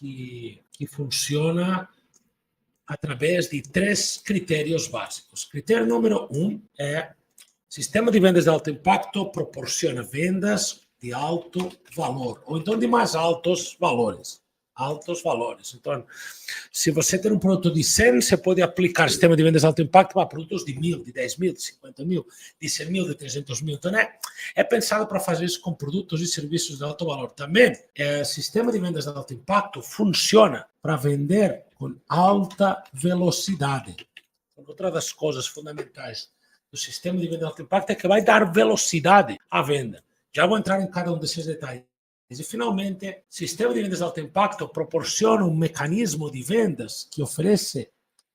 que funciona através de 3 critérios básicos. Critério número 1 é: sistema de vendas de alto impacto proporciona vendas de alto valor, ou então de mais altos valores. Altos valores. Então, se você tem um produto de 100, você pode aplicar sistema de vendas de alto impacto para produtos de 1.000, de 10.000, de 50.000, de 100.000, de 300.000. Então, é pensado para fazer isso com produtos e serviços de alto valor. Também, sistema de vendas de alto impacto funciona para vender com alta velocidade. Outra das coisas fundamentais do sistema de venda de alto impacto é que vai dar velocidade à venda. Já vou entrar em cada um desses detalhes. E, finalmente, sistema de vendas de alto impacto proporciona um mecanismo de vendas que oferece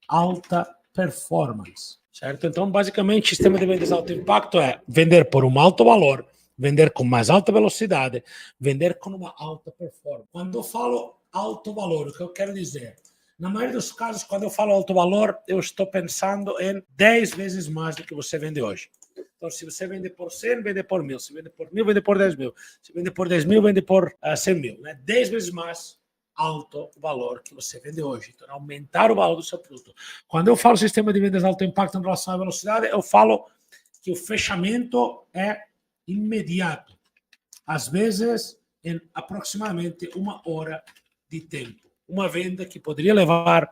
alta performance, certo? Então, basicamente, sistema de vendas de alto impacto é vender por um alto valor, vender com mais alta velocidade, vender com uma alta performance. Quando eu falo alto valor, o que eu quero dizer? Na maioria dos casos, quando eu falo alto valor, eu estou pensando em 10 vezes mais do que você vende hoje. Então, se você vende por 100, vende por 1.000. Se vende por 1.000, vende por 10.000. Se vende por 10.000, vende por 100.000. Né? 10 vezes mais alto o valor que você vende hoje. Então, aumentar o valor do seu produto. Quando eu falo sistema de vendas de alto impacto em relação à velocidade, eu falo que o fechamento é imediato. Às vezes, em aproximadamente 1 hora de tempo. Uma venda que poderia levar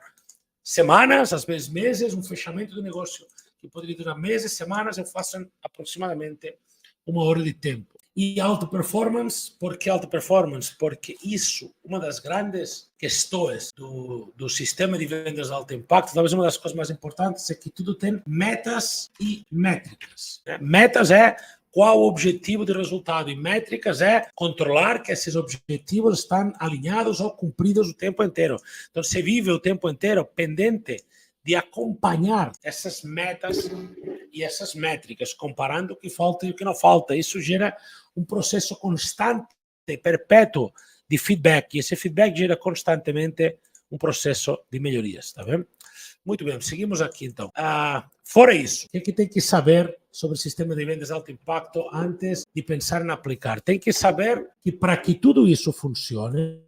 semanas, às vezes meses, um fechamento do negócio que poderia durar meses, semanas, eu faço em aproximadamente 1 hora de tempo. E alta performance, por que alta performance? Porque isso, uma das grandes questões do sistema de vendas de alto impacto, talvez uma das coisas mais importantes é que tudo tem metas e métricas. Metas é qual o objetivo de resultado, e métricas é controlar que esses objetivos estão alinhados ou cumpridos o tempo inteiro. Então, você vive o tempo inteiro pendente de acompanhar essas metas e essas métricas, comparando o que falta e o que não falta. Isso gera um processo constante, perpétuo de feedback, e esse feedback gera constantemente um processo de melhorias, tá vendo? Muito bem, seguimos aqui então. Fora isso, o que tem que saber sobre o sistema de vendas de alto impacto antes de pensar em aplicar? Tem que saber que para que tudo isso funcione,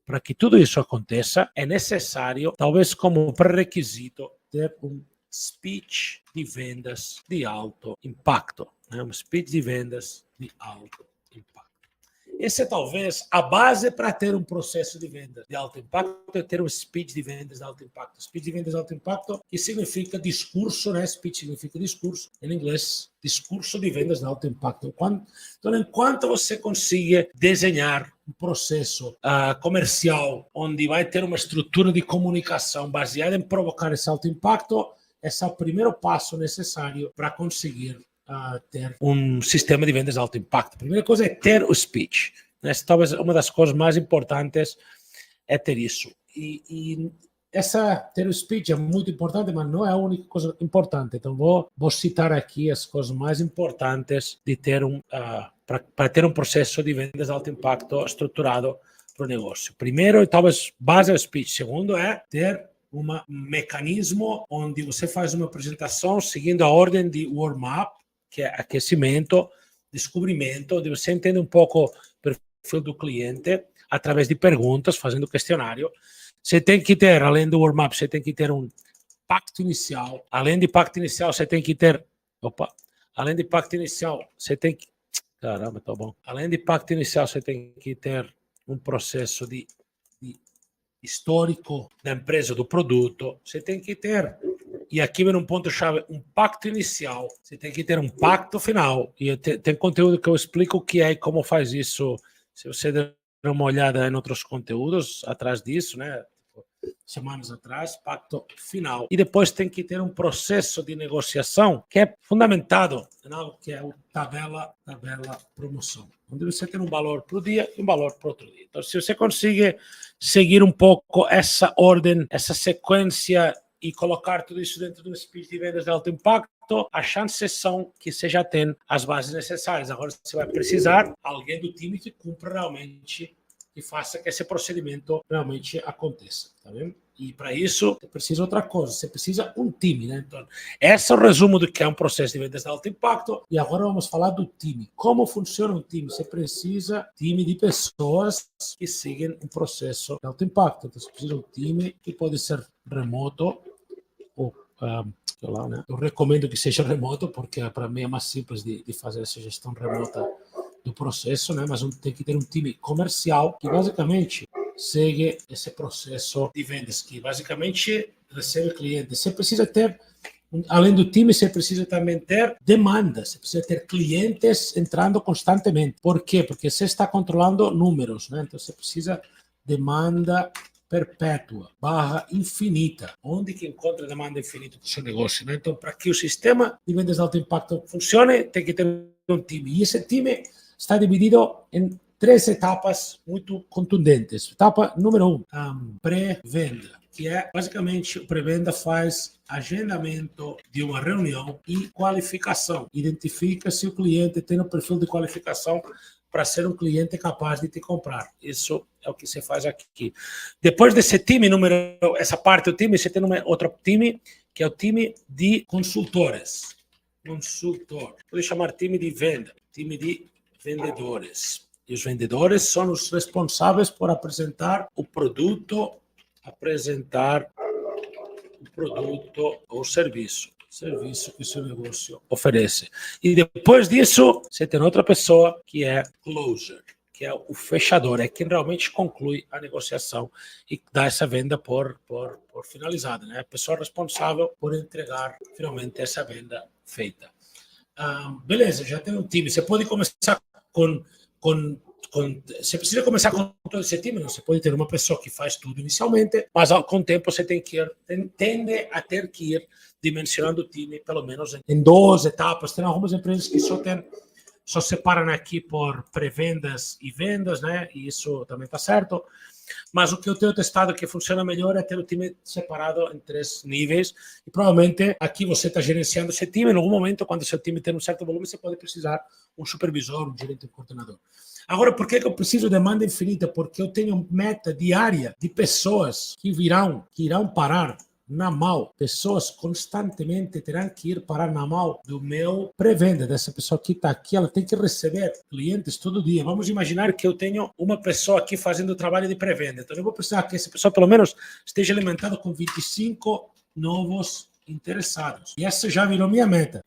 para que tudo isso aconteça, é necessário, talvez como pré-requisito, ter um speech de vendas de alto impacto. Um speech de vendas de alto impacto. Esse é talvez a base para ter um processo de vendas de alto impacto, é ter um speech de vendas de alto impacto. Speech de vendas de alto impacto, que significa discurso, né? Speech significa discurso, em inglês, discurso de vendas de alto impacto. Então, enquanto você consiga desenhar um processo comercial, onde vai ter uma estrutura de comunicação baseada em provocar esse alto impacto, esse é o primeiro passo necessário para conseguir ter um sistema de vendas de alto impacto. A primeira coisa é ter o speech. Essa talvez uma das coisas mais importantes é ter isso. E ter o speech é muito importante, mas não é a única coisa importante. Então, vou citar aqui as coisas mais importantes de ter para ter um processo de vendas de alto impacto estruturado para o negócio. Primeiro, e talvez base é o speech. Segundo é ter um mecanismo onde você faz uma apresentação seguindo a ordem de warm-up, que é aquecimento, descobrimento, onde você entende um pouco o perfil do cliente através de perguntas, fazendo questionário. Você tem que ter, além do warm-up, você tem que ter um pacto inicial. Além de pacto inicial, você tem que ter... Além de pacto inicial, você tem que... Caramba, tá bom. Além de pacto inicial, você tem que ter um processo de histórico da empresa, do produto. Você tem que ter... E aqui vem um ponto-chave, um pacto inicial. Você tem que ter um pacto final. E tem conteúdo que eu explico o que é e como faz isso. Se você der uma olhada em outros conteúdos atrás disso, né? Semanas atrás, pacto final. E depois tem que ter um processo de negociação que é fundamentado em algo que é o tabela promoção, onde você tem um valor para o dia e um valor para outro dia. Então, se você conseguir seguir um pouco essa ordem, essa sequência e colocar tudo isso dentro de um speech de vendas de alto impacto, as chances são que você já tem as bases necessárias. Agora você vai precisar de alguém do time que cumpra realmente que faça que esse procedimento realmente aconteça, tá vendo? E para isso, você precisa outra coisa, você precisa um time, né? Então, esse é o resumo do que é um processo de vendas de alto impacto. E agora vamos falar do time. Como funciona um time? Você precisa de time de pessoas que seguem um processo de alto impacto. Então, você precisa de um time que pode ser remoto ou lá, né? Eu recomendo que seja remoto, porque para mim é mais simples de fazer essa gestão remota do processo, né? Mas tem que ter um time comercial que basicamente segue esse processo de vendas, que basicamente recebe clientes. Você precisa ter, além do time, você precisa também ter demanda, você precisa ter clientes entrando constantemente. Por quê? Porque você está controlando números, né? Então você precisa demanda perpétua, barra infinita. Onde que encontra demanda infinita do seu negócio, né? Então, para que o sistema de vendas de alto impacto funcione, tem que ter um time. E esse time está dividido em 3 etapas muito contundentes. Etapa número 1, pré-venda, que é basicamente o pré-venda faz agendamento de uma reunião e qualificação. Identifica se o cliente tem o perfil de qualificação para ser um cliente capaz de te comprar. Isso é o que você faz aqui. Depois desse time, essa parte do time, você tem outro time, que é o time de consultores. Consultor. Pode chamar time de venda, time de vendedores. E os vendedores são os responsáveis por apresentar o produto ou serviço que o seu negócio oferece. E depois disso, você tem outra pessoa que é closer, que é o fechador, é quem realmente conclui a negociação e dá essa venda por finalizada, né? A pessoa responsável por entregar finalmente essa venda feita. Beleza, já tem um time. Você pode começar você precisa começar com todo esse time, não? Você pode ter uma pessoa que faz tudo inicialmente, mas com o tempo você tende a ter que ir dimensionando o time, pelo menos em 2 etapas. Tem algumas empresas que só separam aqui por pré-vendas e vendas, né? E isso também está certo. Mas o que eu tenho testado que funciona melhor é ter o time separado em 3 níveis. E provavelmente aqui você está gerenciando esse time. Em algum momento, quando seu time tem um certo volume, você pode precisar um supervisor, um gerente, um coordenador. Agora, por que eu preciso de demanda infinita? Porque eu tenho meta diária de pessoas que irão parar na mão. Pessoas constantemente terão que ir parar na mão do meu pré-venda. Dessa pessoa que está aqui, ela tem que receber clientes todo dia. Vamos imaginar que eu tenho uma pessoa aqui fazendo o trabalho de pré-venda. Então, eu vou precisar que essa pessoa, pelo menos, esteja alimentada com 25 novos interessados. E essa já virou minha meta.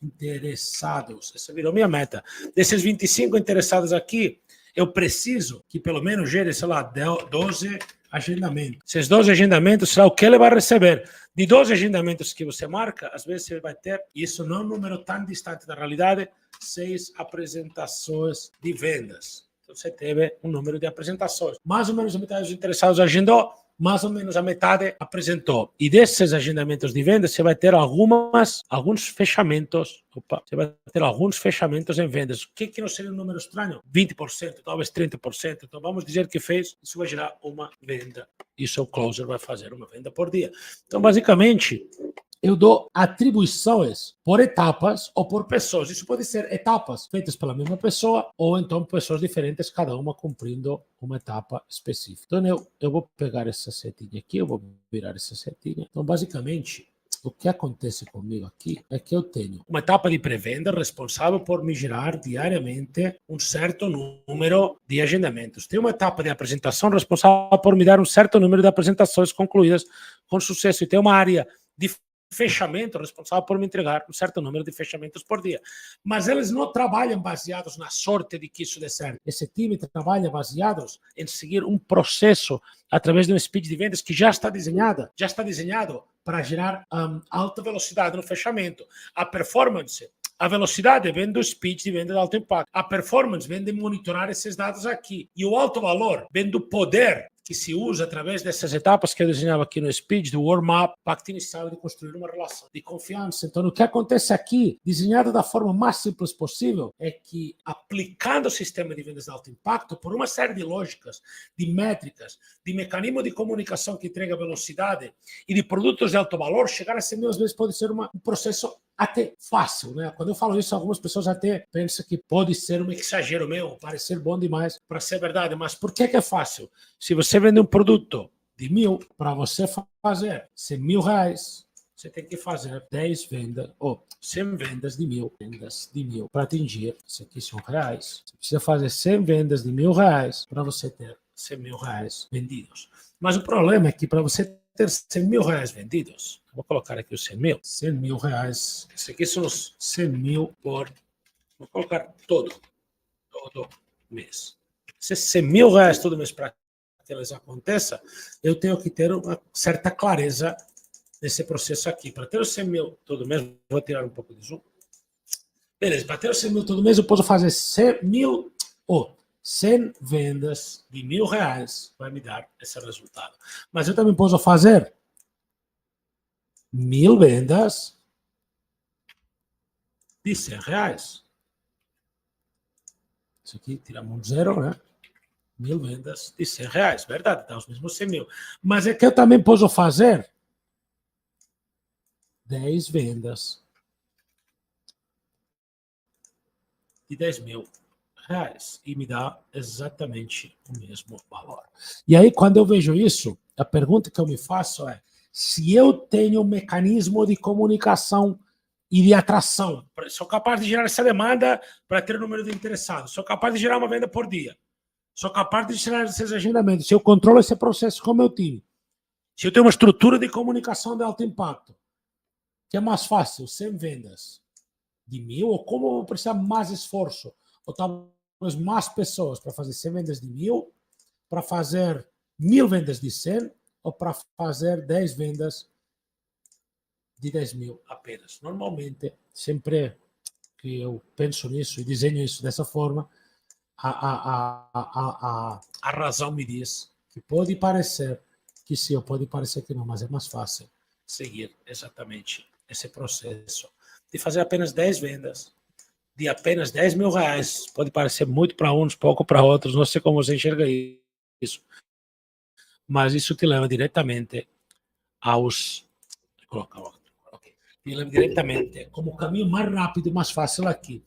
Essa virou minha meta. Desses 25 interessados aqui, eu preciso que pelo menos gere, sei lá, 12 agendamentos. Esses 12 agendamentos será o que ele vai receber. De 12 agendamentos que você marca, às vezes você vai ter, isso não é um número tão distante da realidade, 6 apresentações de vendas. Então você teve um número de apresentações. Mais ou menos a metade dos interessados agendou, mais ou menos a metade apresentou. E desses agendamentos de vendas, você vai ter alguns fechamentos. Você vai ter alguns fechamentos em vendas. O que não seria um número estranho? 20%, talvez 30%. Então vamos dizer que fez, isso vai gerar uma venda. Isso o closer vai fazer uma venda por dia. Então, basicamente, eu dou atribuições por etapas ou por pessoas. Isso pode ser etapas feitas pela mesma pessoa ou então pessoas diferentes, cada uma cumprindo uma etapa específica. Então, eu vou pegar essa setinha aqui, eu vou virar essa setinha. Então, basicamente, o que acontece comigo aqui é que eu tenho uma etapa de pré-venda responsável por me gerar diariamente um certo número de agendamentos. Tem uma etapa de apresentação responsável por me dar um certo número de apresentações concluídas com sucesso. E tem uma área de fechamento responsável por me entregar um certo número de fechamentos por dia. Mas eles não trabalham baseados na sorte de que isso dê certo. Esse time trabalha baseados em seguir um processo através de um speed de vendas que já está desenhado para gerar alta velocidade no fechamento. A velocidade vem do speed de venda de alto impacto. A performance vem de monitorar esses dados aqui. E o alto valor vem do poder que se usa através dessas etapas que eu desenhava aqui no speed, do warm-up, pacto inicial de construir uma relação de confiança. Então, o que acontece aqui, desenhado da forma mais simples possível, é que aplicando o sistema de vendas de alto impacto, por uma série de lógicas, de métricas, de mecanismo de comunicação que entrega velocidade e de produtos de alto valor, chegar a 100 mil às vezes pode ser um processo até fácil, né? Quando eu falo isso, algumas pessoas até pensam que pode ser um exagero meu, parecer bom demais para ser verdade. Mas por que é fácil? Se você vende um produto de 1.000, para você fazer R$100.000, você tem que fazer 10 vendas, ou 100 vendas de 1.000, vendas de 1.000 para atingir, isso aqui são reais. Você precisa fazer 100 vendas de R$1.000 para você ter R$100.000 vendidos. Mas o problema é que para você ter R$100.000 vendidos, vou colocar aqui os 100.000 reais, isso aqui são os 100.000 por, vou colocar todo mês. Se R$100.000 todo mês para que elas aconteçam, eu tenho que ter uma certa clareza nesse processo aqui. Para ter os 100.000 todo mês, vou tirar um pouco de zoom. Beleza, para ter os 100.000 todo mês, eu posso fazer 100 vendas de R$1.000 vai me dar esse resultado. Mas eu também posso fazer 1.000 vendas de R$100. Isso aqui tiramos um zero, né? 1.000 vendas de R$100, verdade? Dá os mesmos 100.000. Mas é que eu também posso fazer 10 vendas de R$10.000 e me dá exatamente o mesmo valor. E aí, quando eu vejo isso, a pergunta que eu me faço é: se eu tenho um mecanismo de comunicação e de atração, sou capaz de gerar essa demanda para ter o número de interessados, sou capaz de gerar uma venda por dia, sou capaz de gerar esses agendamentos, se eu controlo esse processo com o meu time, se eu tenho uma estrutura de comunicação de alto impacto, que é mais fácil, 100 vendas de 1.000, ou como eu vou precisar mais esforço, ou talvez mais pessoas para fazer 100 vendas de 1.000, para fazer 1.000 vendas de 100, ou para fazer 10 vendas de 10.000 apenas. Normalmente, sempre que eu penso nisso e desenho isso dessa forma, a razão me diz que pode parecer que sim, ou pode parecer que não, mas é mais fácil seguir exatamente esse processo de fazer apenas 10 vendas de apenas R$10.000. Pode parecer muito para uns, pouco para outros, não sei como você enxerga isso, mas isso te leva diretamente aos... Te leva diretamente como o caminho mais rápido e mais fácil aqui.